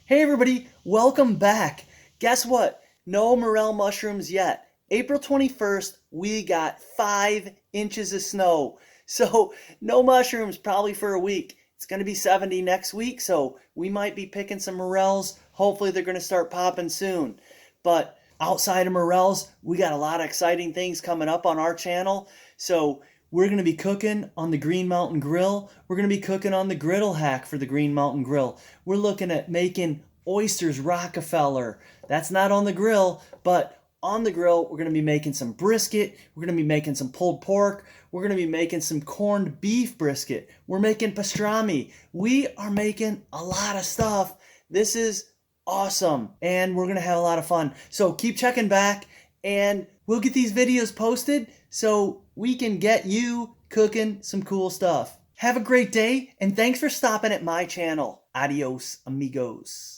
Hey everybody, welcome back. Guess what? No Morel mushrooms yet. April 21st, we got 5 inches of snow. So, no mushrooms probably for a week. It's going to be 70 next week, so we might be picking some morels. Hopefully, they're going to start popping soon. But outside of morels, we got a lot of exciting things coming up on our channel. So, we're going to be cooking on the Green Mountain Grill. We're going to be cooking on the Griddle hack for the Green Mountain Grill. We're looking at making oysters Rockefeller. That's not on the grill, but on the grill, we're going to be making some brisket. We're going to be making some pulled pork. We're going to be making some corned beef brisket. We're making pastrami. We are making a lot of stuff. This is awesome, and we're going to have a lot of fun. So keep checking back, and we'll get these videos posted so we can get you cooking some cool stuff. Have a great day, and thanks for stopping at my channel. Adios, amigos.